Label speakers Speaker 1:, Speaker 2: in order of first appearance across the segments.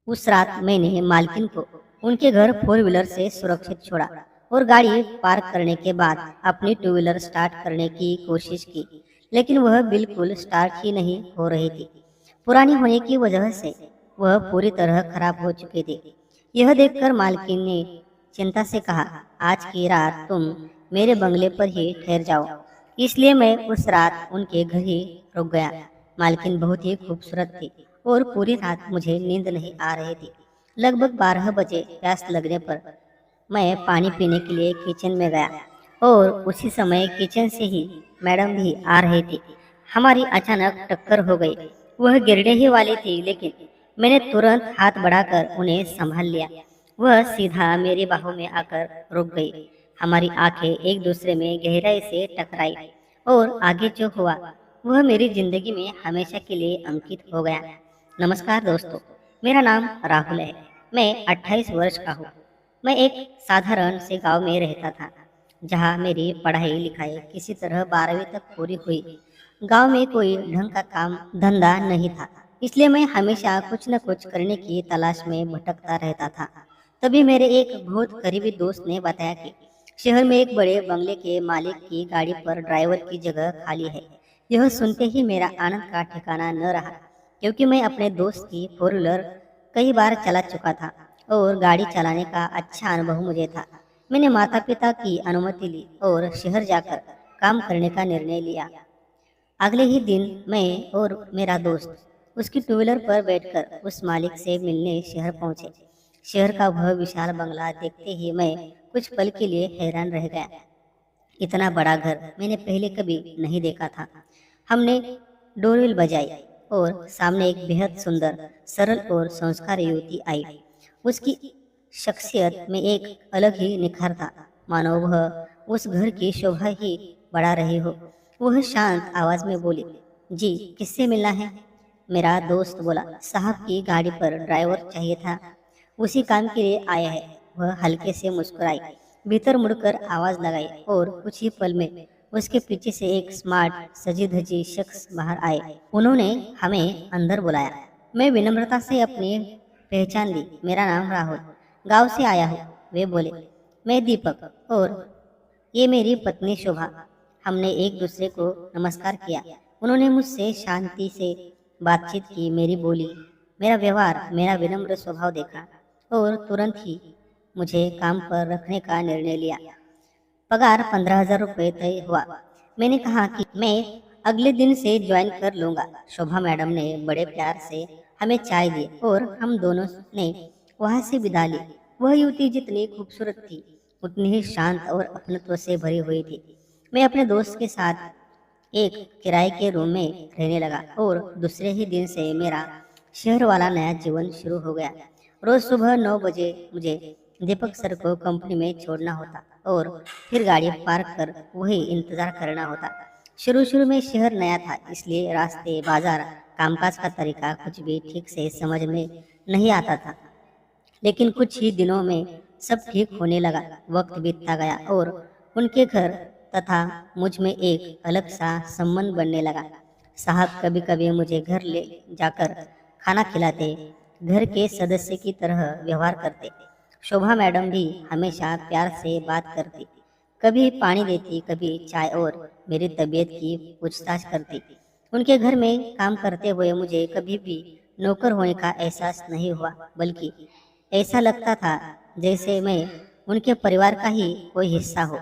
Speaker 1: उस रात मैंने मालकिन को उनके घर फोर व्हीलर से सुरक्षित छोड़ा और गाड़ी पार्क करने के बाद अपनी टू व्हीलर स्टार्ट करने की कोशिश की, लेकिन वह बिल्कुल स्टार्ट ही नहीं हो रही थी। पुरानी होने की वजह से वह पूरी तरह खराब हो चुके थे। यह देखकर मालकिन ने चिंता से कहा, आज की रात तुम मेरे बंगले पर ही ठहर जाओ। इसलिए मैं उस रात उनके घर ही रुक गया। मालकिन बहुत ही खूबसूरत थी और पूरी रात मुझे नींद नहीं आ रही थी। लगभग 12 बजे प्यास लगने पर मैं पानी पीने के लिए किचन में गया और उसी समय किचन से ही मैडम भी आ रही थी। हमारी अचानक टक्कर हो गई। वह गिरने ही वाली थी, लेकिन मैंने तुरंत हाथ बढ़ाकर उन्हें संभाल लिया। वह सीधा मेरी बाहों में आकर रुक गई। हमारी आंखें एक दूसरे में गहराई से टकराई और आगे जो हुआ वह मेरी जिंदगी में हमेशा के लिए अंकित हो गया। नमस्कार दोस्तों, मेरा नाम राहुल है। मैं 28 वर्ष का हूँ। मैं एक साधारण से गांव में रहता था, जहाँ मेरी पढ़ाई लिखाई किसी तरह 12वीं तक पूरी हुई। गांव में कोई ढंग का काम धंधा नहीं था, इसलिए मैं हमेशा कुछ न कुछ करने की तलाश में भटकता रहता था। तभी मेरे एक बहुत करीबी दोस्त ने बताया कि शहर में एक बड़े बंगले के मालिक की गाड़ी पर ड्राइवर की जगह खाली है। यह सुनते ही मेरा आनंद का ठिकाना न रहा, क्योंकि मैं अपने दोस्त की फोर व्हीलर कई बार चला चुका था और गाड़ी चलाने का अच्छा अनुभव मुझे था। मैंने माता पिता की अनुमति ली और शहर जाकर काम करने का निर्णय लिया। अगले ही दिन मैं और मेरा दोस्त उसकी टू व्हीलर पर बैठकर उस मालिक से मिलने शहर पहुंचे। शहर का वह विशाल बंगला देखते ही मैं कुछ पल के लिए हैरान रह गया। इतना बड़ा घर मैंने पहले कभी नहीं देखा था। हमने डोरबेल बजाई और सामने एक बेहद सुंदर, सरल और संस्कारी युवती आई। उसकी शख्सियत में एक अलग ही निखार था, मानो वह उस घर की शोभा ही बढ़ा रही हो। वह शांत आवाज में बोली, जी किससे मिलना है? मेरा दोस्त बोला, साहब की गाड़ी पर ड्राइवर चाहिए था, उसी काम के लिए आया है। वह हल्के से मुस्कुराई, भीतर मुड़कर आवाज लगाई और कुछ ही पल में उसके पीछे से एक स्मार्ट सजी धजी शख्स बाहर आए। उन्होंने हमें अंदर बुलाया। मैं विनम्रता से अपनी पहचान दी। मेरा नाम राहुल, गांव से आया हूँ, वे बोले। मैं दीपक और ये मेरी पत्नी शोभा। हमने एक दूसरे को नमस्कार किया। उन्होंने मुझसे शांति से बातचीत की, मेरी बोली, मेरा व्यवहार, मेरा विनम्र स्वभाव देखा और तुरंत ही मुझे काम पर रखने का निर्णय लिया। पगार 15,000 रुपये तय हुआ। मैंने कहा कि मैं अगले दिन से ज्वाइन कर लूंगा। शोभा मैडम ने बड़े प्यार से हमें चाय दी और हम दोनों ने वहां से विदा ली। वह युवती जितनी खूबसूरत थी, उतनी ही शांत और अपनत्व से भरी हुई थी। मैं अपने दोस्त के साथ एक किराए के रूम में रहने लगा और दूसरे ही दिन से मेरा शहर वाला नया जीवन शुरू हो गया। रोज सुबह 9 बजे मुझे दीपक सर को कंपनी में छोड़ना होता और फिर गाड़ी पार्क कर वही इंतजार करना होता। शुरू शुरू में शहर नया था, इसलिए रास्ते, बाजार, कामकाज का तरीका कुछ भी ठीक से समझ में नहीं आता था। लेकिन कुछ ही दिनों में सब ठीक होने लगा। वक्त बीतता गया और उनके घर तथा मुझ में एक अलग सा संबंध बनने लगा। साहब कभी कभी मुझे घर ले जाकर खाना खिलाते, घर के सदस्य की तरह व्यवहार करते। शोभा मैडम भी हमेशा प्यार से बात करती, कभी पानी देती, कभी चाय और मेरी तबीयत की पूछताछ करती। उनके घर में काम करते हुए मुझे कभी भी नौकर होने का एहसास नहीं हुआ, बल्कि ऐसा लगता था जैसे मैं उनके परिवार का ही कोई हिस्सा हो।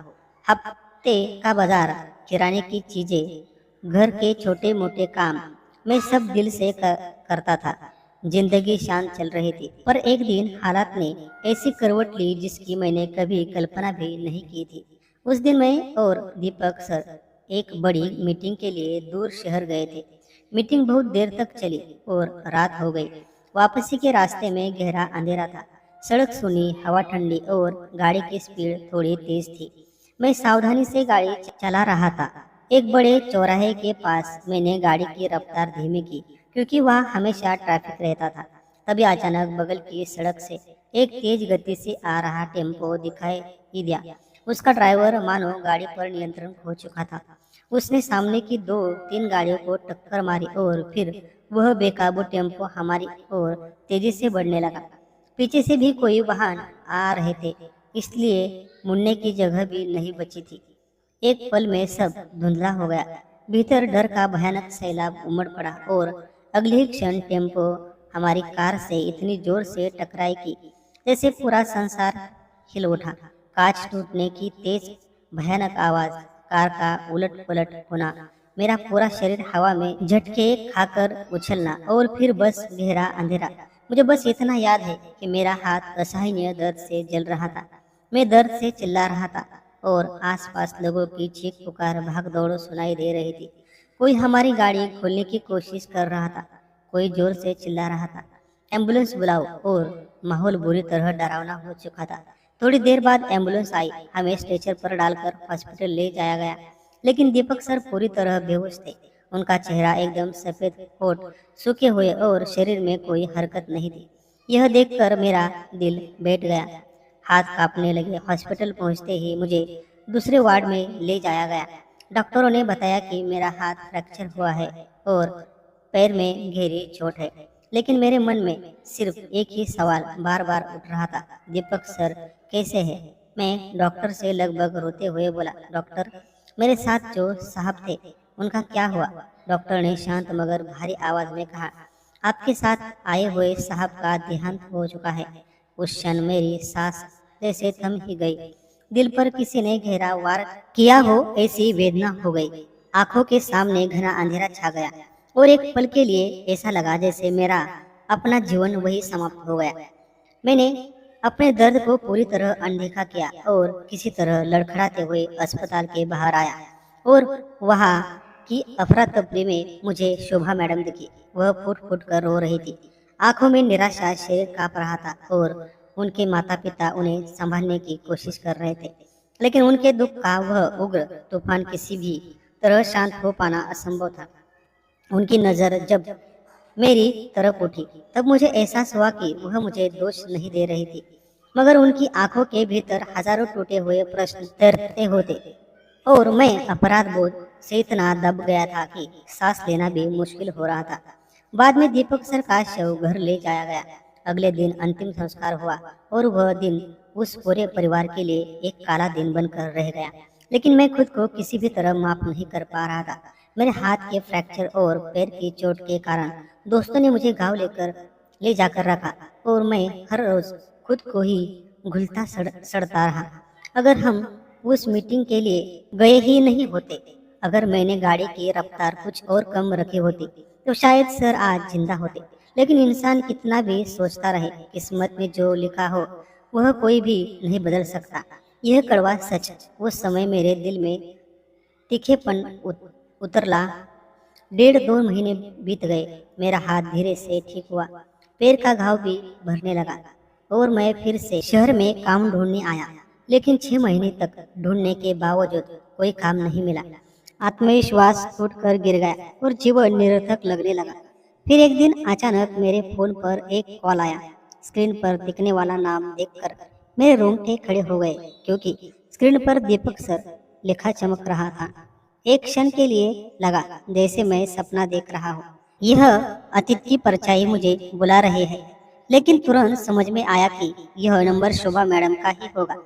Speaker 1: हफ्ते का बाजार, किराने की चीजें, घर के छोटे मोटे काम मैं सब दिल से करता था। जिंदगी शांत चल रही थी, पर एक दिन हालात ने ऐसी करवट ली जिसकी मैंने कभी कल्पना भी नहीं की थी। उस दिन मैं और दीपक सर एक बड़ी मीटिंग के लिए दूर शहर गए थे। मीटिंग बहुत देर तक चली और रात हो गई। वापसी के रास्ते में गहरा अंधेरा था। सड़क सूनी, हवा ठंडी और गाड़ी की स्पीड थोड़ी तेज थी। मैं सावधानी से गाड़ी चला रहा था। एक बड़े चौराहे के पास मैंने गाड़ी की रफ्तार धीमी की, क्योंकि वहाँ हमेशा ट्रैफिक रहता था। तभी अचानक बगल की सड़क से एक तेज गति से आ रहा टेम्पो दिखाई दिया। उसका ड्राइवर मानो गाड़ी पर नियंत्रण खो चुका था। उसने सामने की 2-3 गाड़ियों को टक्कर मारी और फिर वह बेकाबू टेम्पो हमारी ओर तेजी से बढ़ने लगा। पीछे से भी कोई वाहन आ रहे थे, इसलिए मुड़ने की जगह भी नहीं बची थी। एक पल में सब धुंधला हो गया। भीतर डर का भयानक सैलाब उमड़ पड़ा और अगले ही क्षण टेम्पो हमारी कार से इतनी जोर से टकराई कि जैसे पूरा संसार हिल उठा। कांच टूटने की तेज भयानक आवाज, कार का उलट पलट होना, मेरा पूरा शरीर हवा में झटके खाकर उछलना और फिर बस गहरा अंधेरा। मुझे बस इतना याद है कि मेरा हाथ असहनीय दर्द से जल रहा था। मैं दर्द से चिल्ला रहा था और आसपास लोगों की चीख पुकार भाग दौड़ सुनाई दे रही थी। कोई हमारी गाड़ी खोलने की कोशिश कर रहा था, कोई जोर से चिल्ला रहा था, एम्बुलेंस बुलाओ, और माहौल बुरी तरह डरावना हो चुका था। थोड़ी देर बाद एम्बुलेंस आई, हमें स्ट्रेचर पर डालकर हॉस्पिटल ले जाया गया। लेकिन दीपक सर पूरी तरह बेहोश थे। उनका चेहरा एकदम सफेद, होठ सूखे हुए और शरीर में कोई हरकत नहीं थी। यह देखकर मेरा दिल बैठ गया, हाथ कांपने लगे। हॉस्पिटल पहुंचते ही मुझे दूसरे वार्ड में ले जाया गया। डॉक्टरों ने बताया कि मेरा हाथ फ्रैक्चर हुआ है और पैर में गहरी चोट है। लेकिन मेरे मन में सिर्फ एक ही सवाल बार बार उठ रहा था, दीपक सर कैसे है? मैं डॉक्टर से लगभग रोते हुए बोला, डॉक्टर, मेरे साथ जो साहब थे उनका क्या हुआ? डॉक्टर ने शांत मगर भारी आवाज में कहा, आपके साथ आए हुए साहब का देहांत हो चुका है। उस क्षण मेरी सांस जैसे थम ही गई। दिल पर किसी ने गहरा वार किया हो ऐसी वेदना हो गई। आंखों के सामने घना अंधेरा छा गया और एक पल के लिए ऐसा लगा जैसे मेरा अपना जीवन वही समाप्त हो गया। मैंने अपने दर्द को पूरी तरह अनदेखा किया और किसी तरह लड़खड़ाते हुए अस्पताल के बाहर आया और वहाँ की अफरा तफरी में मुझे शोभा मैडम दिखी। वह फुट फुट कर रो रही थी, आंखों में निराशा, शरीर कांप रहा था और उनके माता पिता उन्हें संभालने की कोशिश कर रहे थे। लेकिन उनके दुख का वह उग्र तूफान किसी भी तरह शांत हो पाना असंभव था। उनकी नजर जब मेरी तरफ उठी तब मुझे एहसास हुआ कि वह मुझे दोष नहीं दे रही थी, मगर उनकी आंखों के भीतर हजारों टूटे हुए प्रश्न तैरते होते और मैं अपराध बोध से इतना दब गया था कि सांस लेना भी मुश्किल हो रहा था। बाद में दीपक सर का शव घर ले जाया गया। अगले दिन अंतिम संस्कार हुआ और वह दिन उस पूरे परिवार के लिए एक काला दिन बनकर रह गया। लेकिन मैं खुद को किसी भी तरह माफ नहीं कर पा रहा था। मेरे हाथ के फ्रैक्चर और पैर की चोट के कारण दोस्तों ने मुझे गांव ले जाकर रखा और मैं हर रोज खुद को ही घुलता सड़ता रहा। अगर हम उस मीटिंग के लिए गए ही नहीं होते, अगर मैंने गाड़ी की रफ्तार कुछ और कम रखी होती, तो शायद सर आज जिंदा होते। लेकिन इंसान कितना भी सोचता रहे, किस्मत में जो लिखा हो वह कोई भी नहीं बदल सकता। यह कड़वा सच उस समय मेरे दिल में तीखेपन उतरला। 1.5-2 महीने बीत गए। मेरा हाथ धीरे से ठीक हुआ, पैर का घाव भी भरने लगा और मैं फिर से शहर में काम ढूंढने आया। लेकिन 6 महीने तक ढूंढने के बावजूद कोई काम नहीं मिला। आत्मविश्वास टूटकर गिर गया और जीवन निरर्थक लगने लगा। फिर एक दिन अचानक मेरे फोन पर एक कॉल आया। स्क्रीन पर दिखने वाला नाम देखकर मेरे रोंगटे खड़े हो गए, क्योंकि स्क्रीन पर दीपक सर लिखा चमक रहा था। एक क्षण के लिए लगा जैसे मैं सपना देख रहा हूँ। यह अतीत की परछाई मुझे बुला रही है, लेकिन तुरंत समझ में आया कि यह नंबर शोभा मैडम का ही होगा।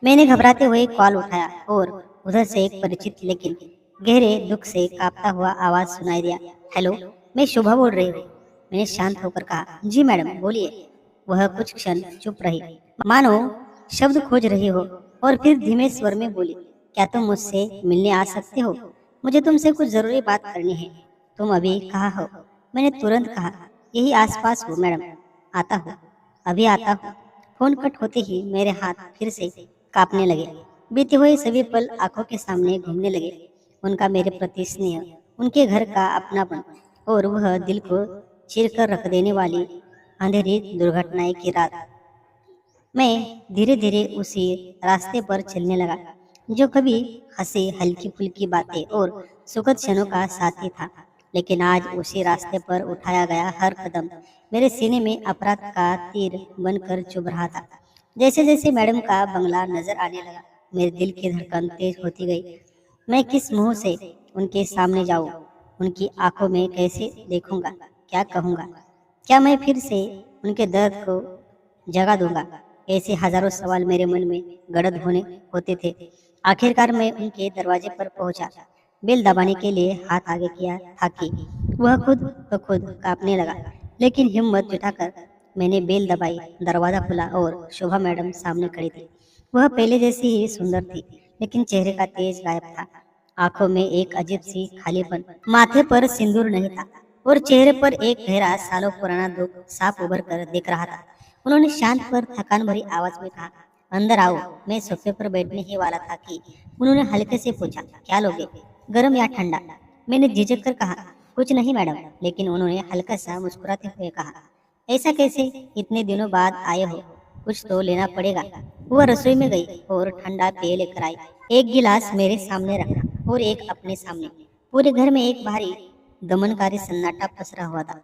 Speaker 1: मैंने घबराते हुए कॉल उठाया और उधर से एक परिचित लेकिन गहरे दुख से कांपता हुआ आवाज सुनाई दिया, हेलो, मैं शोभा बोल रही हूँ। मैंने शांत होकर कहा, जी मैडम, बोलिए। वह कुछ क्षण चुप रही, मानो शब्द खोज रही हो, और फिर धीमे स्वर में बोली, क्या तुम मुझसे मिलने आ सकते हो? मुझे तुमसे कुछ जरूरी बात करनी है। तुम अभी कहाँ हो? मैंने तुरंत कहा, यही आसपास हूँ मैडम, आता हूँ, अभी आता हूँ। फोन कट होते ही मेरे हाथ फिर से कांपने लगे। बीते हुए सभी पल आंखों के सामने घूमने लगे। उनका मेरे प्रति स्नेह, उनके घर का अपनापन और वह दिल को चीर कर रख देने वाली अंधेरी दुर्घटनाएं की रात। मैं धीरे धीरे उसी रास्ते पर चलने लगा जो कभी हंसी, हल्की फुल्की बातें और सुखद क्षणों का साथी था। लेकिन आज उसी रास्ते पर उठाया गया हर कदम मेरे सीने में अपराध का तीर बनकर चुभ रहा था। जैसे जैसे मैडम का बंगला नजर आने लगा, मेरे दिल की धड़कन तेज होती गई। मैं किस मुंह से उनके सामने जाऊं, उनकी आंखों में कैसे देखूंगा, क्या कहूंगा, क्या मैं फिर से उनके दर्द को जगा दूंगा। ऐसे हजारों सवाल मेरे मन में गड़द होने होते थे। आखिरकार मैं उनके दरवाजे पर पहुंचा। बेल दबाने के लिए हाथ आगे किया था कि वह खुद ब खुद कांपने लगा, लेकिन हिम्मत जुटाकर मैंने बेल दबाई। दरवाजा खुला और शोभा मैडम सामने खड़ी थी। वह पहले जैसी ही सुंदर थी, लेकिन चेहरे का तेज गायब था। आंखों में एक अजीब सी खालीपन, माथे पर सिंदूर नहीं था और चेहरे पर एक गहरा सालों पुराना दुख साफ उभर कर दिख रहा था। उन्होंने शांत पर थकान भरी आवाज में कहा, अंदर आओ। मैं सोफे पर बैठने ही वाला था कि उन्होंने हल्के से पूछा, क्या लोगे, गर्म या ठंडा? मैंने झिझक कर कहा, कुछ नहीं मैडम। लेकिन उन्होंने हल्का सा मुस्कुराते हुए कहा, ऐसा कैसे, इतने दिनों बाद आए हो, कुछ तो लेना पड़ेगा। वह रसोई में गई और ठंडा पेय लेकर आई। एक गिलास मेरे सामने रखा और एक अपने सामने। पूरे घर में एक भारी दमनकारी सन्नाटा पसरा हुआ था।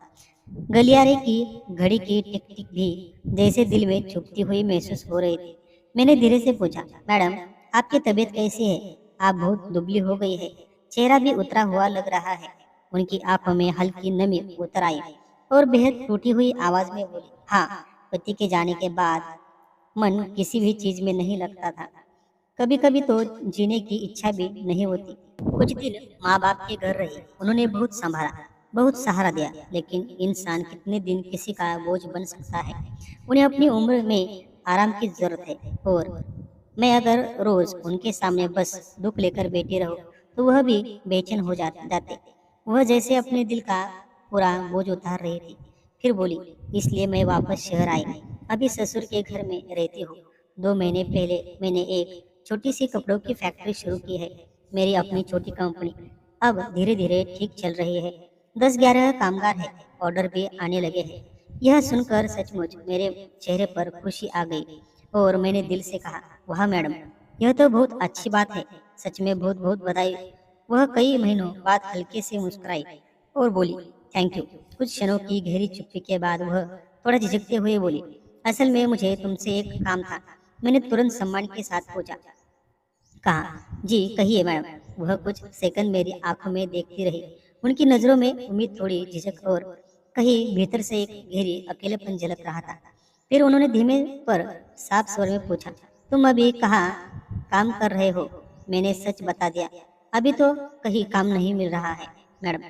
Speaker 1: गलियारे की घड़ी की टिक टिक भी जैसे दिल में चुभती हुई महसूस हो रही थी। मैंने धीरे से पूछा, मैडम आपकी तबीयत कैसी है? आप बहुत दुबली हो गई है, चेहरा भी उतरा हुआ लग रहा है। उनकी आंखों में हल्की नमी उतर आई और बेहद टूटी हुई आवाज में बोली, हाँ, पति के जाने के बाद मन किसी भी चीज में नहीं लगता था। कभी कभी तो जीने की इच्छा भी नहीं होती। कुछ दिन माँ बाप के घर रही, उन्होंने बहुत संभाला, बहुत सहारा दिया, लेकिन इंसान कितने दिन किसी का बोझ बन सकता है। उन्हें अपनी उम्र में आराम की जरूरत है और मैं अगर रोज उनके सामने बस दुख लेकर बैठी रहूं तो वह भी बेचैन हो जाते। वह जैसे अपने दिल का पूरा बोझ उतार रही थी। फिर बोली, इसलिए मैं वापस शहर आई। अभी ससुर के घर में रहती हूँ। 2 महीने पहले मैंने एक छोटी सी कपड़ों की फैक्ट्री शुरू की है, मेरी अपनी छोटी कंपनी। अब धीरे धीरे ठीक चल रही है। 10-11 कामगार है, ऑर्डर भी आने लगे हैं। यह सुनकर सचमुच मेरे चेहरे पर खुशी आ गई और मैंने दिल से कहा, वाह मैडम, यह तो बहुत अच्छी बात है, सच में बहुत बहुत बधाई। वह कई महीनों बाद हल्के से मुस्कुराई और बोली, थैंक यू। कुछ क्षणों की गहरी चुप्पी के बाद वह थोड़ा झिझकते हुए बोली, असल में मुझे तुमसे एक काम था। मैंने तुरंत सम्मान के साथ पूछा, कहा, जी कहिए मैडम। वह कुछ सेकंड मेरी आंखों में देखती रही। उनकी नजरों में उम्मीद, थोड़ी झिझक और कहीं भीतर से एक गहरी अकेलेपन झलक रहा था। फिर उन्होंने धीमे पर साफ स्वर में पूछा, तुम अभी कहाँ काम कर रहे हो? मैंने सच बता दिया, अभी तो कहीं काम नहीं मिल रहा है मैडम।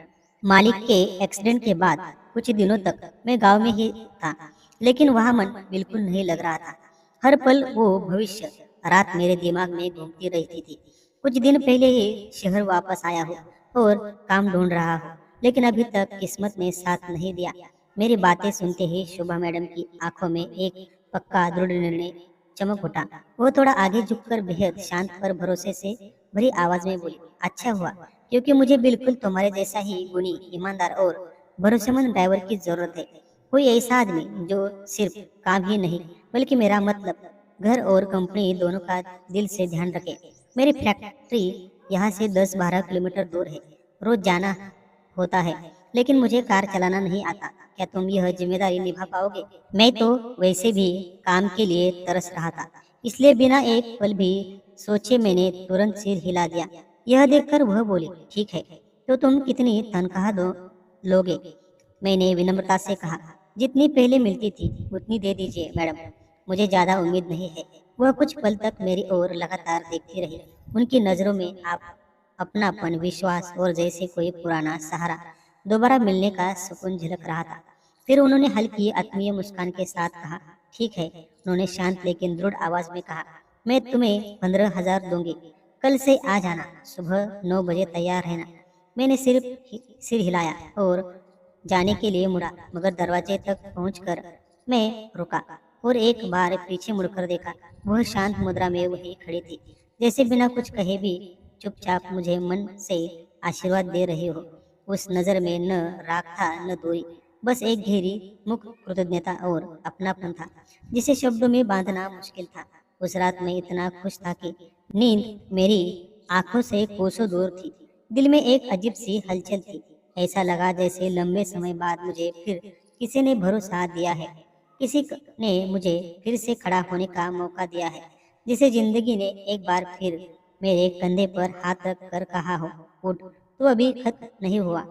Speaker 1: मालिक के एक्सीडेंट के बाद कुछ दिनों तक मैं गांव में ही था, लेकिन वहां मन बिल्कुल नहीं लग रहा था। हर पल वो भविष्य रात मेरे दिमाग में घूमती रहती थी। कुछ दिन पहले ही शहर वापस आया हूँ और काम ढूंढ रहा हूँ, लेकिन अभी तक किस्मत ने साथ नहीं दिया। मेरी बातें सुनते ही शोभा मैडम की आंखों में एक पक्का दृढ़ निर्णय चमक उठा। वो थोड़ा आगे झुककर बेहद शांत पर भरोसे से भरी आवाज में बोली, अच्छा हुआ, क्योंकि मुझे बिल्कुल तुम्हारे जैसा ही गुणी, ईमानदार और भरोसेमंद ड्राइवर की जरूरत है। कोई ऐसा आदमी जो सिर्फ काम ही नहीं बल्कि मेरा मतलब घर और कंपनी दोनों का दिल से ध्यान रखे। मेरी फैक्ट्री यहाँ से 10-12 किलोमीटर दूर है। रोज जाना होता है, लेकिन मुझे कार चलाना नहीं आता। क्या तुम यह जिम्मेदारी निभा पाओगे? मैं तो वैसे भी काम के लिए तरस रहा था, इसलिए बिना एक पल भी सोचे मैंने तुरंत सिर हिला दिया। यह देखकर वह बोली, ठीक है, तो तुम कितनी तनख्वाह लोगे? मैंने विनम्रता से कहा, जितनी पहले मिलती थी उतनी दे दीजिए मैडम, मुझे ज्यादा उम्मीद नहीं है। वह कुछ पल तक मेरी ओर लगातार देखती रही। उनकी नजरों में आप अपनापन, विश्वास और जैसे कोई पुराना सहारा दोबारा मिलने का सुकून झलक रहा था। फिर उन्होंने हल्की आत्मीय मुस्कान के साथ कहा, ठीक है। उन्होंने शांत लेकिन दृढ़ आवाज में कहा, मैं तुम्हें 15,000 दूंगी। कल से आ जाना, सुबह 9 बजे तैयार रहना। मैंने सिर्फ सिर हिलाया और जाने के लिए मुड़ा, मगर दरवाजे तक पहुंचकर मैं रुका और एक बार पीछे मुड़कर देखा। वह शांत मुद्रा में वही खड़ी थी, जैसे बिना कुछ कहे भी चुपचाप मुझे मन से आशीर्वाद दे रही हो। उस नजर में न राग था न दूरी, बस एक गहरी मुख कृतज्ञता और अपनापन था, जिसे शब्दों में बांधना मुश्किल था। उस रात में इतना खुश था कि नींद मेरी आंखों से कोसों दूर थी। दिल में एक अजीब सी हलचल थी। ऐसा लगा जैसे लंबे समय बाद मुझे फिर किसी ने भरोसा दिया है, ने मुझे फिर से खड़ा होने का मौका दिया है, जिसे जिंदगी ने एक बार फिर मेरे कंधे पर हाथ रख कर कहा हो, उठ, तो अभी खत्म नहीं हुआ।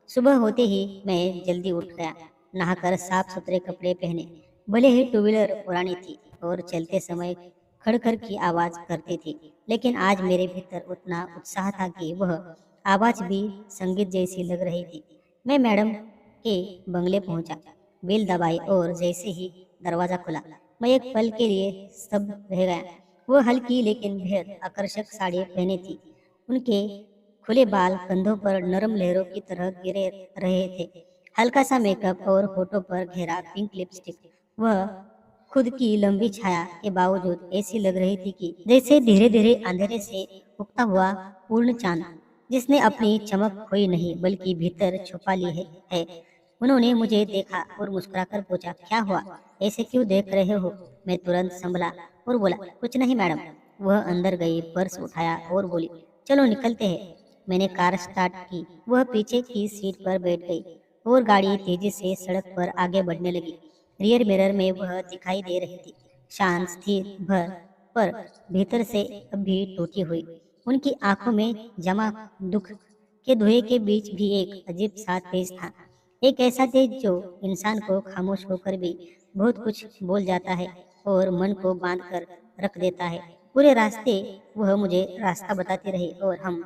Speaker 1: सुबह होते ही मैं जल्दी उठ गया, नहाकर साफ सुथरे कपड़े पहने। भले ही टू व्हीलर पुरानी थी और चलते समय खड़खड़ की आवाज करती थी, लेकिन आज मेरे भीतर उतना उत्साह था कि वह आवाज भी संगीत जैसी लग रही थी। मैं मैडम के बंगले पहुंचा, बेल दबाई और जैसे ही दरवाजा खुला, मैं एक पल के लिए स्तब्ध रह गया। वो हल्की लेकिन बेहद आकर्षक साड़ी पहनी थी। उनके खुले बाल कंधों पर नरम लहरों की तरह गिरे रहे थे। हल्का सा मेकअप और होठों पर घेरा पिंक लिपस्टिक। वह खुद की लंबी छाया के बावजूद ऐसी लग रही थी कि जैसे धीरे धीरे अंधेरे से उगता हुआ पूर्ण चांद, जिसने अपनी चमक खोई नहीं बल्कि भीतर छुपा ली है। उन्होंने मुझे देखा और मुस्कुराकर पूछा, क्या हुआ, ऐसे क्यों देख रहे हो? मैं तुरंत संभला और बोला, कुछ नहीं मैडम। वह अंदर गई, पर्स उठाया और बोली, चलो निकलते हैं। मैंने कार स्टार्ट की, वह पीछे की सीट पर बैठ गई और गाड़ी तेजी से सड़क पर आगे बढ़ने लगी। रियर मिरर में वह दिखाई दे रही थी, शांत स्थिर भर पर भीतर से अब भी टूटी हुई। उनकी आंखों में जमा दुख के धुएं के बीच भी एक अजीब सा तेज था, एक ऐसा तेज जो इंसान को खामोश होकर भी बहुत कुछ बोल जाता है और मन को बांध कर रख देता है। पूरे रास्ते वह मुझे रास्ता बताती रही और हम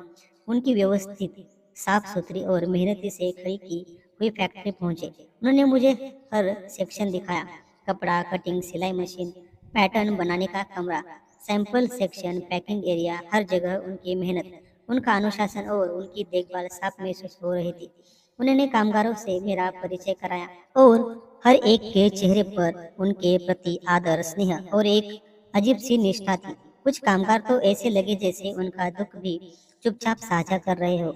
Speaker 1: उनकी व्यवस्थित, साफ सुथरी और मेहनती से खड़ी की हुई फैक्ट्री पहुंचे। उन्होंने मुझे हर सेक्शन दिखाया, कपड़ा कटिंग, सिलाई मशीन, पैटर्न बनाने का कमरा, सैंपल सेक्शन, पैकिंग एरिया। हर जगह उनकी मेहनत, उनका अनुशासन और उनकी देखभाल साफ महसूस हो रही थी। उन्होंने कामगारों से मेरा परिचय कराया और हर एक के चेहरे पर उनके प्रति आदर, स्नेह और एक अजीब सी निष्ठा थी। कुछ कामगार तो ऐसे लगे जैसे उनका दुख भी चुपचाप साझा कर रहे हो।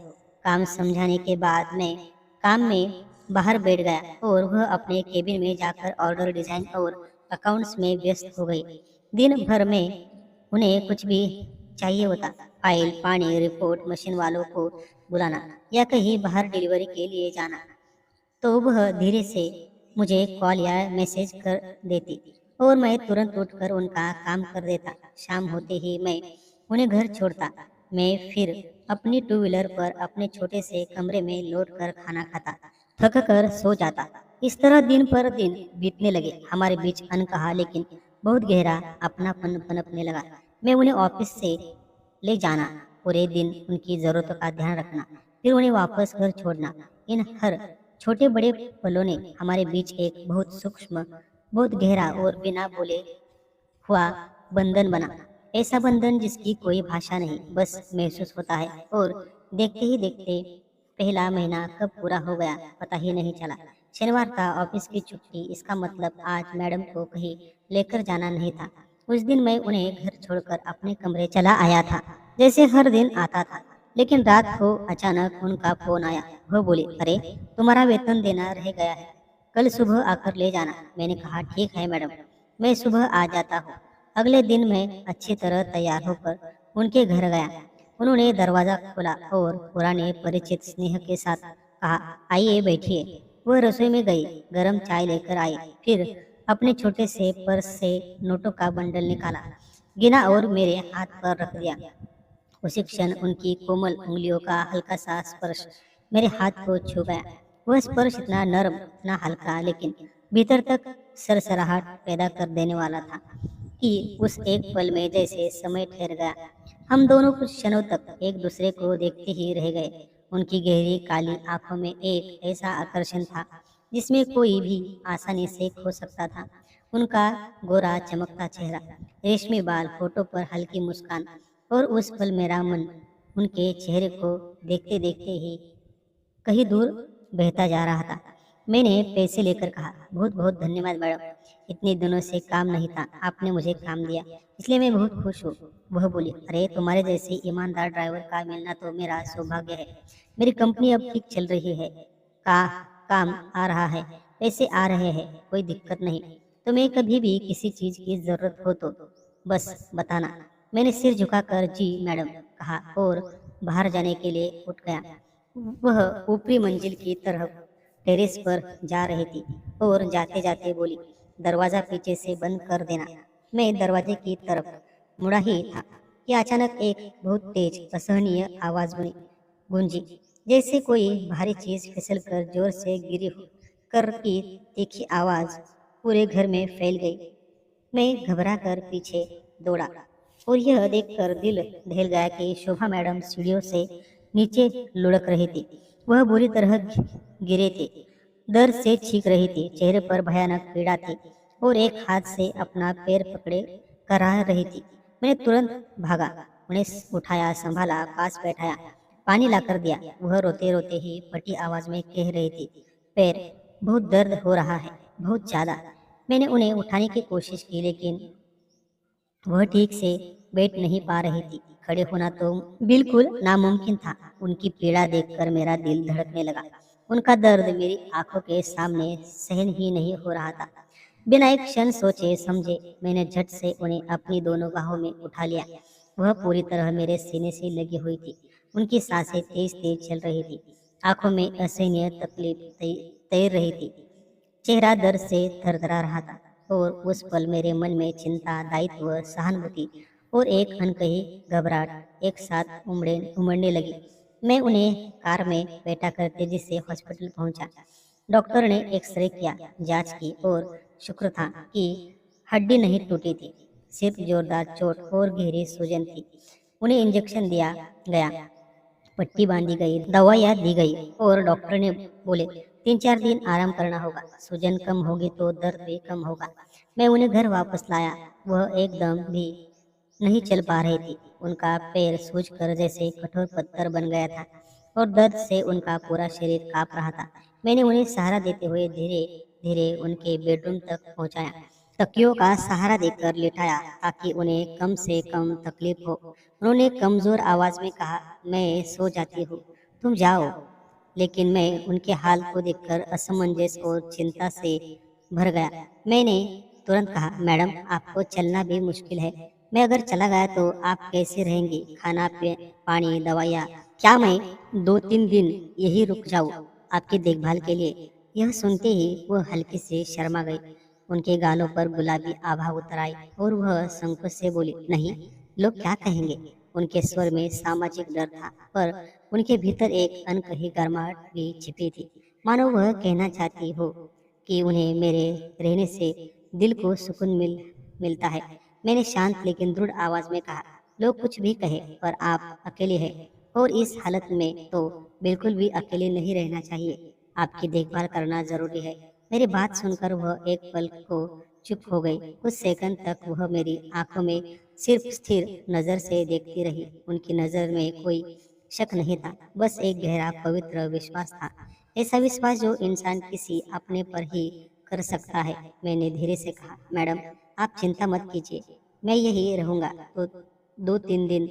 Speaker 1: काम समझाने के बाद मैं काम में बाहर बैठ गया और वह अपने केबिन में जाकर ऑर्डर डिजाइन और अकाउंट्स में व्यस्त हो गई। दिन भर में उन्हें कुछ भी चाहिए होता, फाइल, पानी, रिपोर्ट, मशीन वालों को बुलाना या कहीं बाहर डिलीवरी के लिए जाना, तो वह धीरे से मुझे कॉल या मैसेज कर देती और मैं तुरंत उठकर उनका काम कर देता। शाम होते ही मैं उन्हें घर छोड़ता। मैं फिर अपनी टू व्हीलर पर अपने छोटे से कमरे में लौट कर खाना खाता, थक कर सो जाता। इस तरह दिन पर दिन बीतने लगे। हमारे बीच अनकहा लेकिन बहुत गहरा अपनापन पनपने लगा। मैं उन्हें ऑफिस से ले जाना, पूरे दिन उनकी जरूरतों का ध्यान रखना, फिर उन्हें वापस घर छोड़ना। इन हर छोटे बड़े पलों ने हमारे बीच एक बहुत सूक्ष्म, बहुत गहरा और बिना बोले हुआ बंधन बना। ऐसा बंधन जिसकी कोई भाषा नहीं, बस महसूस होता है। और देखते ही देखते पहला महीना कब पूरा हो गया पता ही नहीं चला। शनिवार था, ऑफिस की छुट्टी। इसका मतलब आज मैडम को कहीं लेकर जाना नहीं था। उस दिन मैं उन्हें घर छोड़कर अपने कमरे चला आया था, जैसे हर दिन आता था। लेकिन रात को अचानक उनका फोन आया। वह बोले, अरे तुम्हारा वेतन देना रह गया है, कल सुबह आकर ले जाना। मैंने कहा, ठीक है मैडम, मैं सुबह आ जाता हूँ। अगले दिन मैं अच्छी तरह तैयार होकर उनके घर गया। उन्होंने दरवाजा खोला और पुराने परिचित स्नेह के साथ कहा, आइए बैठिए। वह रसोई में गई, गरम चाय लेकर आई, फिर अपने छोटे से पर्स से नोटों का बंडल निकाला, गिना और मेरे हाथ पर रख दिया। उसी क्षण उनकी कोमल उंगलियों का हल्का सा स्पर्श मेरे हाथ को छू गया। वह स्पर्श इतना नरम, इतना हल्का, लेकिन भीतर तक सरसराहट पैदा कर देने वाला था कि उस एक पल में जैसे समय ठहर गया। हम दोनों कुछ क्षणों तक एक दूसरे को देखते ही रह गए। उनकी गहरी काली आंखों में एक ऐसा आकर्षण था जिसमें कोई भी आसानी से खो सकता था। उनका गोरा चमकता चेहरा, रेशमी बाल, होठों पर हल्की मुस्कान, और उस पल मेरा मन उनके चेहरे को देखते देखते ही कहीं दूर बहता जा रहा था। मैंने पैसे लेकर कहा, बहुत बहुत धन्यवाद मैडम, इतने दिनों से काम नहीं था, आपने मुझे काम दिया, इसलिए मैं बहुत खुश हूँ। वह बोली, अरे तुम्हारे जैसे ईमानदार ड्राइवर का मिलना तो मेरा सौभाग्य है। मेरी कंपनी अब ठीक चल रही है, का काम आ रहा है, पैसे आ रहे हैं, कोई दिक्कत नहीं। तुम्हें कभी भी किसी चीज की जरूरत हो तो बस बताना। मैंने सिर झुकाकर जी मैडम कहा और बाहर जाने के लिए उठ गया। वह ऊपरी मंजिल की तरफ टेरेस पर जा रही थी और जाते जाते बोली, दरवाजा पीछे से बंद कर देना। मैं दरवाजे की तरफ मुड़ा ही था कि अचानक एक बहुत तेज असहनीय आवाज गूंजी, जैसे कोई भारी चीज फिसल कर जोर से गिरी हो। कर की तीखी आवाज पूरे घर में फैल गई। मैं घबरा कर पीछे दौड़ा और यह देखकर दिल दहल गया कि शोभा मैडम सीढ़ियों से नीचे लुढ़क रही थी। वह बुरी तरह गिरे थे, दर्द से चीख रही थी, चेहरे पर भयानक पीड़ा थी और एक हाथ से अपना पैर पकड़े कराह रही थी। मैंने तुरंत भागा, उन्हें उठाया, संभाला, पास बैठाया, पानी लाकर दिया। वह रोते रोते ही फटी आवाज में कह रही थी, पैर बहुत दर्द हो रहा है, बहुत ज्यादा। मैंने उन्हें उठाने की कोशिश की लेकिन वह ठीक से बैठ नहीं पा रही थी। खड़े होना तो बिल्कुल नामुमकिन था। उनकी पीड़ा देखकर मेरा दिल धड़कने लगा। उनका दर्द मेरी आंखों के सामने सहन ही नहीं हो रहा था। बिना एक क्षण सोचे समझे मैंने झट से उन्हें अपनी दोनों बाहों में उठा लिया। वह पूरी तरह मेरे सीने से लगी हुई थी। उनकी सांसें तेज तेज चल रही थी, आंखों में असहनीय तकलीफ तैर रही थी, चेहरा दर्द से थरथरा रहा था। और उस पल मेरे मन में चिंता, दायित्व, सहानुभूति और एक अनकही घबराहट एक साथ उमड़ने लगी। मैं उन्हें कार में बैठा कर तेजी से हॉस्पिटल पहुंचा। डॉक्टर ने एक्सरे किया, जांच की और शुक्र था कि हड्डी नहीं टूटी थी, सिर्फ जोरदार चोट और गहरी सूजन थी। उन्हें इंजेक्शन दिया गया, पट्टी बांधी गई, दवाइयाँ दी गई और डॉक्टर ने बोले 3-4 दिन आराम करना होगा, सूजन कम होगी तो दर्द भी कम होगा। मैं उन्हें घर वापस लाया। वह एकदम भी नहीं चल पा रही थी। उनका पैर सूजकर जैसे कठोर पत्थर बन गया था और दर्द से उनका पूरा शरीर कांप रहा था। मैंने उन्हें सहारा देते हुए धीरे धीरे उनके बेडरूम तक पहुंचाया, तकियों का सहारा देकर लिटाया ताकि उन्हें कम से कम तकलीफ हो। उन्होंने कमजोर आवाज में कहा, मैं सो जाती हूँ, तुम जाओ। लेकिन मैं उनके हाल को देखकर असमंजस और चिंता से भर गया। मैंने तुरंत कहा, मैडम आपको चलना भी मुश्किल है, मैं अगर चला गया तो आप कैसे रहेंगी, खाना पानी दवाइयाँ, क्या मैं 2-3 दिन यही रुक जाऊँ आपकी देखभाल के लिए। यह सुनते ही वह हल्की से शर्मा गई, उनके गालों पर गुलाबी आभा उतर आई और वह संकोच से बोली, नहीं, लोग क्या कहेंगे। उनके स्वर में सामाजिक डर था, पर उनके भीतर एक अनकही गर्माहट भी छिपी थी, मानो वह कहना चाहती हो कि उन्हें मेरे रहने से दिल को सुकून मिलता है। मैंने शांत लेकिन दृढ़ आवाज में कहा, लोग कुछ भी कहे पर आप अकेले हैं और इस हालत में तो बिल्कुल भी अकेले नहीं रहना चाहिए, आपकी देखभाल करना जरूरी है। मेरी बात सुनकर वह एक पल को चुप हो गई। कुछ सेकंड तक वह मेरी आंखों में सिर्फ स्थिर नजर से देखती रही। उनकी नजर में कोई शक नहीं था, बस एक गहरा पवित्र विश्वास था, ऐसा विश्वास जो इंसान किसी अपने पर ही कर सकता है। मैंने धीरे से कहा, मैडम आप चिंता मत कीजिए, मैं यही रहूंगा तो 2-3 दिन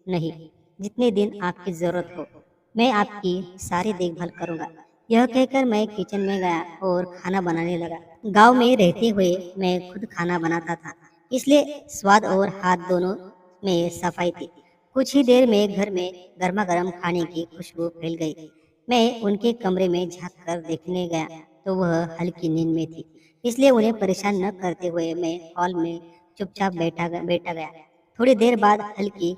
Speaker 1: नहीं, जितने दिन आपकी जरूरत हो, मैं आपकी सारी देखभाल करूंगा। यह कहकर मैं किचन में गया और खाना बनाने लगा। गांव में रहते हुए मैं खुद खाना बनाता था, इसलिए स्वाद और हाथ दोनों में सफाई थी। कुछ ही देर में घर में गर्मा गर्म खाने की खुशबू फैल गई। मैं उनके कमरे में झांक कर देखने गया तो वह हल्की नींद में थी, इसलिए उन्हें परेशान न करते हुए मैं हॉल में चुपचाप बैठा गया। थोड़ी देर बाद हल्की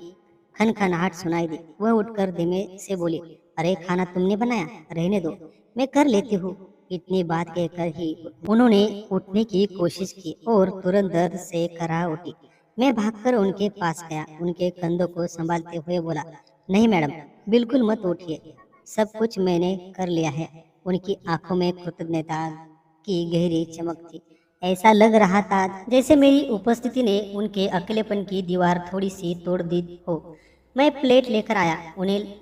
Speaker 1: खनखनाहट सुनाई दी। वह उठकर धीमे से बोली, अरे खाना तुमने बनाया, रहने दो, मैं कर लेती हूँ। इतनी बात कहकर ही उन्होंने उठने की कोशिश की और तुरंत दर्द से कराह उठी। मैं भागकर उनके पास गया, उनके कंधों को संभालते हुए बोला, नहीं मैडम, बिल्कुल मत उठिए, सब कुछ मैंने कर लिया है। उनकी आंखों में कृतज्ञता की गहरी चमक थी। ऐसा लग रहा था जैसे मेरी उपस्थिति ने उनके अकेलेपन की दीवार थोड़ी सी तोड़ दी हो। मैं प्लेट लेकर आया, उन्हें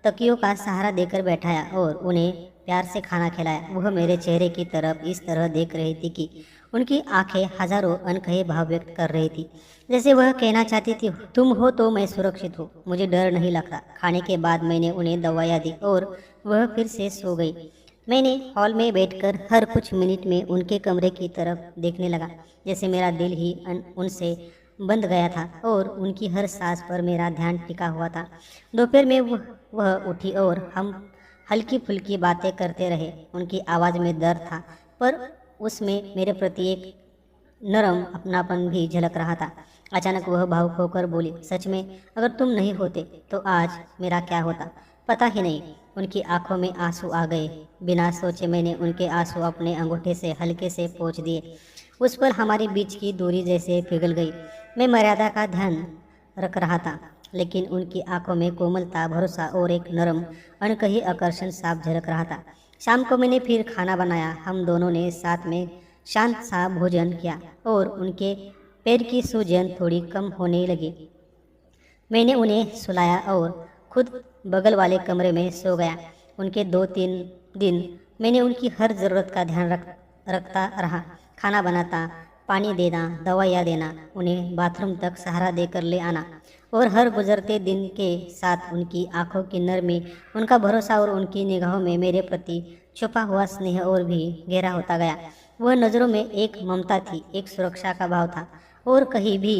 Speaker 1: तकियों का सहारा देकर बैठाया और उन्हें प्यार से खाना खिलाया। वह मेरे चेहरे की तरफ इस तरह देख रही थी कि उनकी आंखें हजारों अनकहे भाव व्यक्त कर रही थी, जैसे वह कहना चाहती थी, तुम हो तो मैं सुरक्षित हूँ, मुझे डर नहीं लगता। खाने के बाद मैंने उन्हें दवाइयाँ दी और वह फिर से सो गई। मैंने हॉल में बैठकर हर कुछ मिनट में उनके कमरे की तरफ देखने लगा, जैसे मेरा दिल ही उनसे बंध गया था और उनकी हर सांस पर मेरा ध्यान टिका हुआ था। दोपहर में वह उठी और हम हल्की फुल्की बातें करते रहे। उनकी आवाज़ में दर्द था, पर उसमें मेरे प्रति एक नरम अपनापन भी झलक रहा था। अचानक वह भावुक होकर बोली, सच में अगर तुम नहीं होते तो आज मेरा क्या होता, पता ही नहीं। उनकी आंखों में आंसू आ गए। बिना सोचे मैंने उनके आंसू अपने अंगूठे से हल्के से पोंछ दिए। उस पर हमारे बीच की दूरी जैसे पिघल गई। मैं मर्यादा का ध्यान रख रहा था, लेकिन उनकी आंखों में कोमलता, भरोसा और एक नरम अनकही आकर्षण साफ झलक रहा था। शाम को मैंने फिर खाना बनाया। हम दोनों ने साथ में शांत सा भोजन किया और उनके पैर की सूजन थोड़ी कम होने लगी। मैंने उन्हें सुलाया और खुद बगल वाले कमरे में सो गया। उनके 2-3 दिन मैंने उनकी हर ज़रूरत का ध्यान रखता रहा। खाना बनाता, पानी देना, दवाइयाँ देना, उन्हें बाथरूम तक सहारा देकर ले आना, और हर गुजरते दिन के साथ उनकी आंखों की नरमी, उनका भरोसा और उनकी निगाहों में मेरे प्रति छुपा हुआ स्नेह और भी गहरा होता गया। वह नज़रों में एक ममता थी, एक सुरक्षा का भाव था, और कहीं भी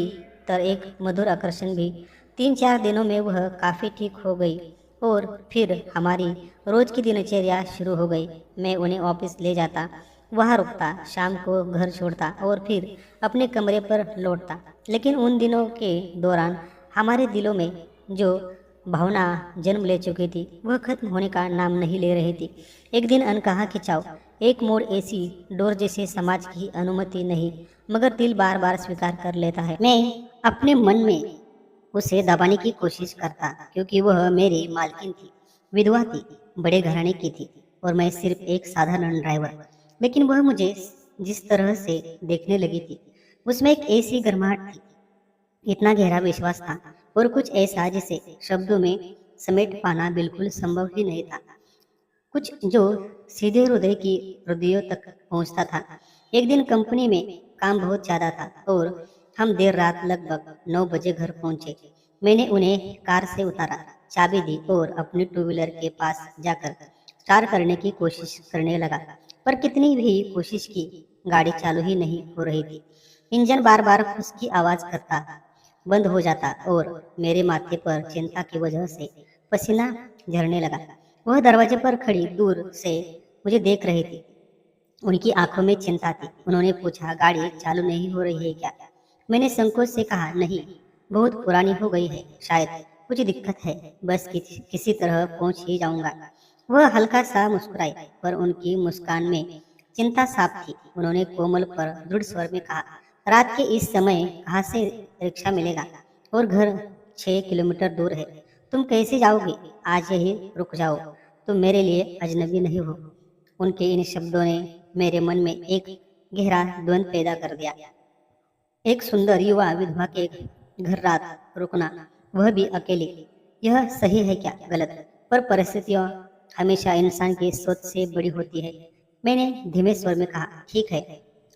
Speaker 1: तर एक मधुर आकर्षण भी। 3-4 दिनों में वह काफ़ी ठीक हो गई और फिर हमारी रोज़ की दिनचर्या शुरू हो गई। मैं उन्हें ऑफिस ले जाता, वहाँ रुकता, शाम को घर छोड़ता और फिर अपने कमरे पर लौटता। लेकिन उन दिनों के दौरान हमारे दिलों में जो भावना जन्म ले चुकी थी वह खत्म होने का नाम नहीं ले रही थी। एक दिन अनकहा खिंचाव, एक मोड़ ऐसी डोर जैसे समाज की अनुमति नहीं, मगर दिल बार बार स्वीकार कर लेता है। मैं अपने मन में उसे दबाने की कोशिश करता, क्योंकि वह मेरी मालकिन थी, विधवा थी, बड़े घराने की थी, और मैं सिर्फ एक साधारण ड्राइवर। लेकिन वह मुझे जिस तरह से देखने लगी थी, उसमें एक ऐसी गर्माहट थी, इतना गहरा विश्वास था, और कुछ ऐसा जिसे शब्दों में समेट पाना बिल्कुल संभव ही नहीं था। कुछ जो सीधे हृदयों तक पहुंचता था। एक दिन कंपनी में काम बहुत ज्यादा था और हम देर रात लगभग 9 बजे घर पहुंचे। मैंने उन्हें कार से उतारा, चाबी दी और अपनी टू व्हीलर के पास जाकर स्टार्ट करने की कोशिश करने लगा। पर कितनी भी कोशिश की, गाड़ी चालू ही नहीं हो रही थी। इंजन बार बार फुस की आवाज करता, बंद हो जाता, और मेरे माथे पर चिंता की वजह से पसीना झरने लगा। वह दरवाजे पर खड़ी दूर से मुझे देख रही थी। उनकी आंखों में चिंता थी। उन्होंने पूछा, गाड़ी चालू नहीं हो रही है क्या? मैंने संकोच से कहा, नहीं, बहुत पुरानी हो गई है, शायद कुछ दिक्कत है, बस किसी तरह पहुंच ही जाऊंगा। वह हल्का सा मुस्कुराई, पर उनकी मुस्कान में चिंता साफ थी। उन्होंने कोमल पर दृढ़ स्वर में कहा, रात के इस समय कहाँ से रिक्शा मिलेगा, और घर 6 किलोमीटर दूर है, तुम कैसे जाओगे? आज यही रुक जाओ, तुम मेरे लिए अजनबी नहीं हो। उनके इन शब्दों ने मेरे मन में एक गहरा द्वंद्व पैदा कर दिया। एक सुंदर युवा विधवा के घर रात रुकना, वह भी अकेले, यह सही है क्या गलत? पर परिस्थितियां हमेशा इंसान की सोच से बड़ी होती है। मैंने धीमे स्वर में कहा, ठीक है,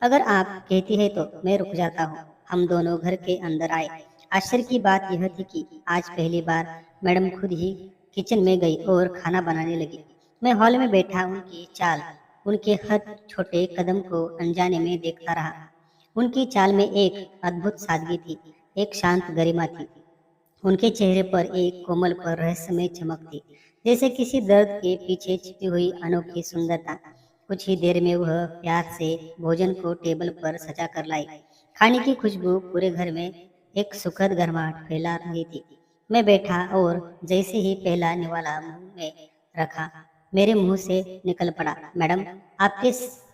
Speaker 1: अगर आप कहती है तो मैं रुक जाता हूँ। हम दोनों घर के अंदर आए। आश्चर्य की बात यह थी कि आज पहली बार मैडम खुद ही किचन में गई और खाना बनाने लगी। मैं हॉल में बैठा उनकी चाल, उनके हर छोटे कदम को अनजाने में देखता रहा। उनकी चाल में एक अद्भुत सादगी थी, एक शांत गरिमा थी। उनके चेहरे पर एक कोमल पर रहस्यमय चमक थी, जैसे किसी दर्द के पीछे छिपी हुई अनोखी सुंदरता। कुछ ही देर में वह प्यार से भोजन को टेबल पर सजा कर लाई। खाने की खुशबू पूरे घर में एक सुखद गर्माहट फैला रही थी। मैं बैठा और जैसे ही पहला निवाला मुंह में रखा, मेरे मुंह से निकल पड़ा, मैडम, आपके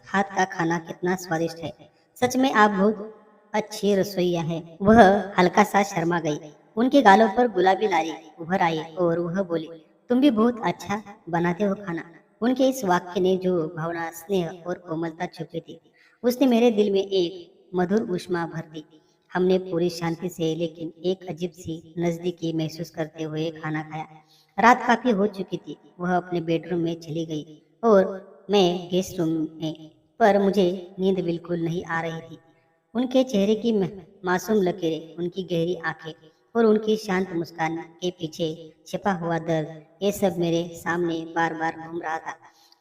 Speaker 1: हाथ का खाना कितना स्वादिष्ट है। सच में आप बहुत अच्छी रसोइया है। वह हल्का सा शर्मा गई। उनके गालों पर गुलाबी लाली उभर आई और वह बोली, तुम भी बहुत अच्छा बनाते हो खाना। उनके इस वाक्य ने जो भावना, स्नेह और कोमलता छुपी थी, उसने मेरे दिल में एक मधुर ऊष्मा भर दी। हमने पूरी शांति से लेकिन एक अजीब सी नजदीकी महसूस करते हुए खाना खाया। रात काफी हो चुकी थी। वह अपने बेडरूम में चली गई और मैं गेस्ट रूम में, पर मुझे नींद बिल्कुल नहीं आ रही थी। उनके चेहरे की मासूम लकीरें, उनकी गहरी आंखें और उनकी शांत मुस्कान के पीछे छिपा हुआ दर्द, ये सब मेरे सामने बार बार घूम रहा था।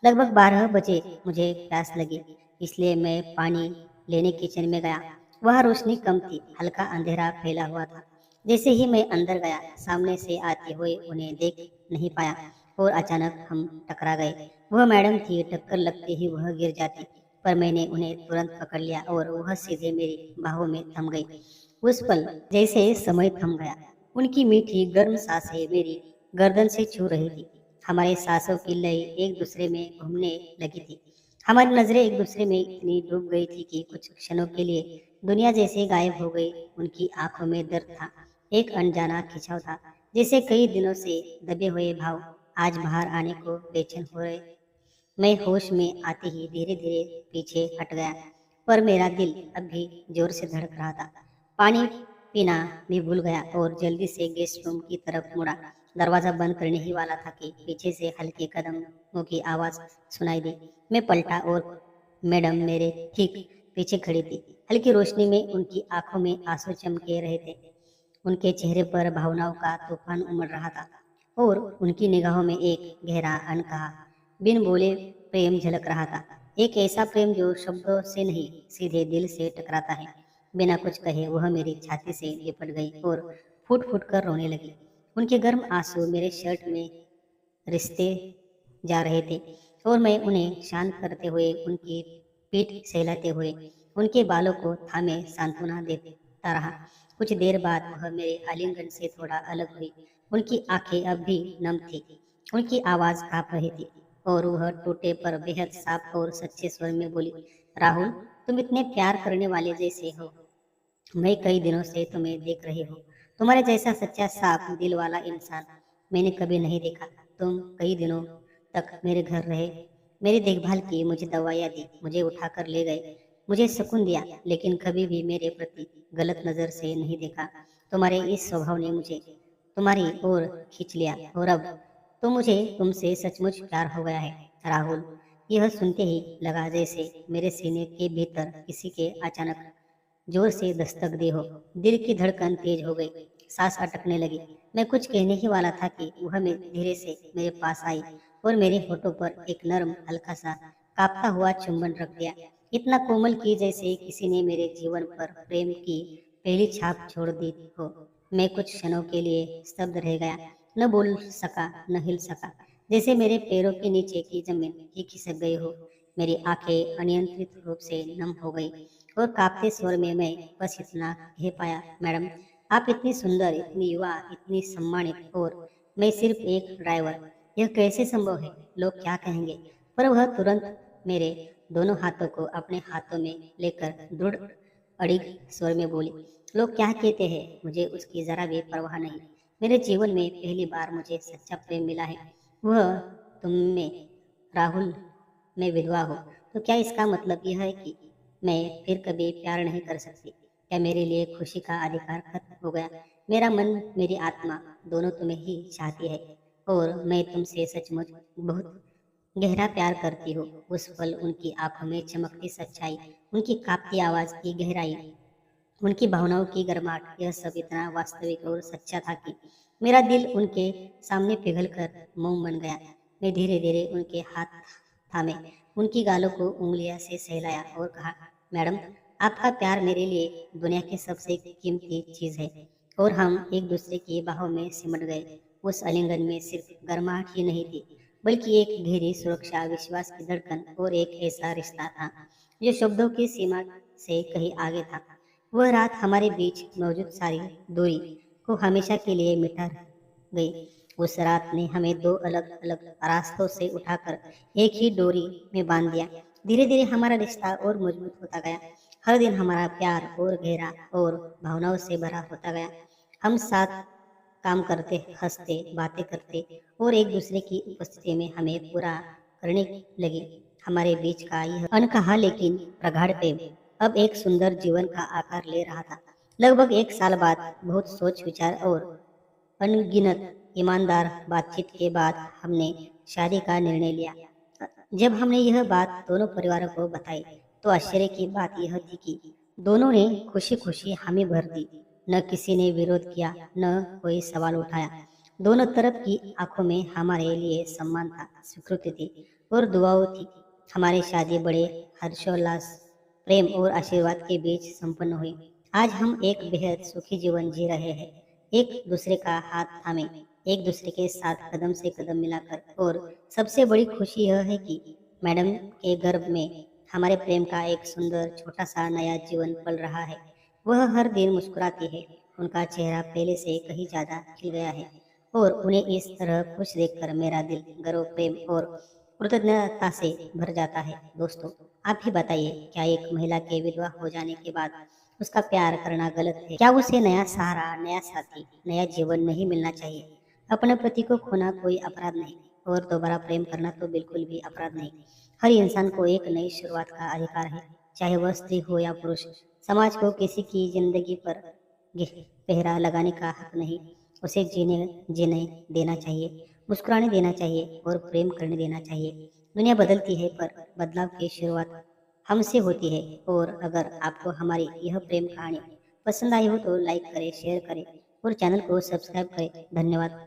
Speaker 1: लगभग 12 बजे मुझे प्यास लगी, इसलिए मैं पानी लेने किचन में गया। वहाँ रोशनी कम थी, हल्का अंधेरा फैला हुआ था। जैसे ही मैं अंदर गया, सामने से आते हुए उन्हें देख नहीं पाया और अचानक हम टकरा गए। वह मैडम थी, टक्कर लगते ही वह गिर जाती, पर मैंने उन्हें तुरंत पकड़ लिया और वह सीधे मेरी बाहों में थम गई। उस पल जैसे समय थम गया। उनकी मीठी गर्म सांसें मेरी गर्दन से छू रही थी। हमारे सांसों की लय एक दूसरे में घूमने लगी थी। हमारी नजरें एक दूसरे में इतनी डूब गई थी कि कुछ क्षणों के लिए दुनिया जैसे गायब हो गई। उनकी आंखों में दर्द था, एक अनजाना खिंचाव था, जैसे कई दिनों से दबे हुए भाव आज बाहर आने को बेचैन हो रहे। मैं होश में आते ही धीरे धीरे पीछे हट गया, पर मेरा दिल अब भी जोर से धड़क रहा था। पानी पीना भी भूल गया और जल्दी से गेस्ट रूम की तरफ मुड़ा। दरवाजा बंद करने ही वाला था कि पीछे से हल्के कदमों की आवाज सुनाई दी। मैं पलटा और मैडम मेरे ठीक पीछे खड़ी थी। हल्की रोशनी में उनकी आंखों में आंसू चमके रहे थे। उनके चेहरे पर भावनाओं का तूफान उमड़ रहा था और उनकी निगाहों में एक गहरा अनकहा बिन बोले प्रेम झलक रहा था। एक ऐसा प्रेम जो शब्दों से नहीं, सीधे दिल से टकराता है। बिना कुछ कहे वह मेरी छाती से लिपट गई और फूट फूट कर रोने लगी। उनके गर्म आंसू मेरे शर्ट में रिश्ते जा रहे थे और मैं उन्हें शांत करते हुए, उनकी पीठ सहलाते हुए, उनके बालों को थामे सांत्वना देता रहा। कुछ देर बाद वह मेरे आलिंगन से थोड़ा अलग हुई। उनकी आंखें अब भी नम थी, उनकी आवाज कांप रही थी और वह टूटे पर बेहद साफ और सच्चे स्वर में बोली, राहुल, तुम इतने प्यार करने वाले जैसे हो, मैं कई दिनों से तुम्हें देख रही हूँ। तुम्हारे जैसा सच्चा साफ दिल वाला इंसान मैंने कभी नहीं देखा। तुम कई दिनों तक मेरे घर रहे, मेरी देखभाल की, मुझे दवाइयाँ दी, मुझे उठाकर ले गए, मुझे सुकून दिया, लेकिन कभी भी मेरे प्रति गलत नजर से नहीं देखा। तुम्हारे इस स्वभाव ने मुझे तुम्हारी ओर खींच लिया और अब तो मुझे तुमसे सचमुच प्यार हो गया है। राहुल, यह सुनते ही लगा जैसे मेरे सीने के भीतर किसी के अचानक जोर से दस्तक दी हो। दिल की धड़कन तेज हो गई, सांस अटकने लगी। मैं कुछ कहने ही वाला था कि वह धीरे से मेरे पास आई और मेरे होठों पर एक नरम हल्का सा कांपता हुआ चुंबन रख दिया, इतना कोमल कि जैसे किसी ने मेरे जीवन पर प्रेम की पहली छाप छोड़ दी हो। मैं कुछ क्षणों के लिए स्तब्ध रह गया, न बोल सका, न हिल सका, जैसे मेरे पैरों के नीचे की जमीन ही खिसक गई हो। मेरी आंखें अनियंत्रित रूप से नम हो गई और कांपते स्वर में मैं बस इतना कह पाया, मैडम, आप इतनी सुंदर, इतनी युवा, इतनी सम्मानित, और मैं सिर्फ एक ड्राइवर। यह कैसे संभव है? लोग क्या कहेंगे? पर वह तुरंत मेरे दोनों हाथों को अपने हाथों में लेकर दृढ़ अड़िग स्वर में बोली, लोग क्या कहते हैं, मुझे उसकी जरा भी परवाह नहीं। मेरे जीवन में पहली बार मुझे सच्चा प्रेम मिला है, वह तुम में। राहुल, मैं विधवा हूँ, तो क्या इसका मतलब यह है कि मैं फिर कभी प्यार नहीं कर सकती? क्या मेरे लिए खुशी का अधिकार खत्म हो गया? मेरा मन, मेरी आत्मा दोनों तुम्हें ही चाहती है और मैं तुमसे सचमुच बहुत गहरा प्यार करती हूँ। उस पल उनकी आंखों में चमकती सच्चाई, उनकी कांपती आवाज की गहराई, उनकी भावनाओं की गर्माहट, यह सब इतना वास्तविक और सच्चा था कि मेरा दिल उनके सामने पिघलकर मोम बन गया। मैं धीरे धीरे उनके हाथ थामे, उनकी गालों को उंगलियां से सहलाया और कहा, मैडम, आपका प्यार मेरे लिए दुनिया की सबसे कीमती चीज है। और हम एक दूसरे की बाहों में सिमट गए। उस आलिंगन में सिर्फ गर्माहट ही नहीं थी, बल्कि एक गहरी सुरक्षा, विश्वास की धड़कन और एक ऐसा रिश्ता था जो शब्दों की सीमा से कहीं आगे था। वह रात हमारे बीच मौजूद सारी दूरी को हमेशा के लिए मिटा गई। उस रात ने हमें दो अलग अलग रास्तों से उठाकर एक ही डोरी में बांध दिया। धीरे धीरे हमारा रिश्ता और मजबूत होता गया। हर दिन हमारा प्यार और गहरा और भावनाओं से भरा होता गया। हम साथ काम करते, हंसते, बातें करते और एक दूसरे की उपस्थिति में हमें पूरा करने लगे। हमारे बीच का यह अनकहा लेकिन प्रगाढ़ प्रेम अब एक सुंदर जीवन का आकार ले रहा था। लगभग एक साल बाद, बहुत सोच विचार और अनगिनत ईमानदार बातचीत के बाद हमने शादी का निर्णय लिया। जब हमने यह बात दोनों परिवारों को बताई तो आश्चर्य की बात यह थी कि दोनों ने खुशी खुशी हामी भर दी। न किसी ने विरोध किया, न कोई सवाल उठाया। दोनों तरफ की आंखों में हमारे लिए सम्मान था, स्वीकृति थी और दुआओं थी। हमारी शादी बड़े हर्षोल्लास, प्रेम और आशीर्वाद के बीच संपन्न हुई। आज हम एक बेहद सुखी जीवन जी रहे हैं, एक दूसरे का हाथ थामे, एक दूसरे के साथ कदम से कदम मिलाकर। और सबसे बड़ी खुशी यह है कि मैडम के गर्भ में हमारे प्रेम का एक सुंदर छोटा सा नया जीवन पल रहा है। वह हर दिन मुस्कुराती है, उनका चेहरा पहले से कहीं ज्यादा खिल गया है और उन्हें इस तरह खुश देखकर मेरा दिल गर्व, प्रेम और कृतज्ञता से भर जाता है। दोस्तों, आप भी बताइए, क्या एक महिला के विधवा हो जाने के बाद उसका प्यार करना गलत है? क्या उसे नया सहारा, नया साथी, नया जीवन नहीं मिलना चाहिए? अपने पति को खोना कोई अपराध नहीं और दोबारा प्रेम करना तो बिल्कुल भी अपराध नहीं। हर इंसान को एक नई शुरुआत का अधिकार है, चाहे वह स्त्री हो या पुरुष। समाज को किसी की जिंदगी पर पहरा लगाने का हक नहीं। उसे जीने देना चाहिए, मुस्कुराने देना चाहिए और प्रेम करने देना चाहिए। दुनिया बदलती है पर बदलाव की शुरुआत हमसे होती है। और अगर आपको हमारी यह प्रेम कहानी पसंद आई हो तो लाइक करें, शेयर करें और चैनल को सब्सक्राइब करें। धन्यवाद।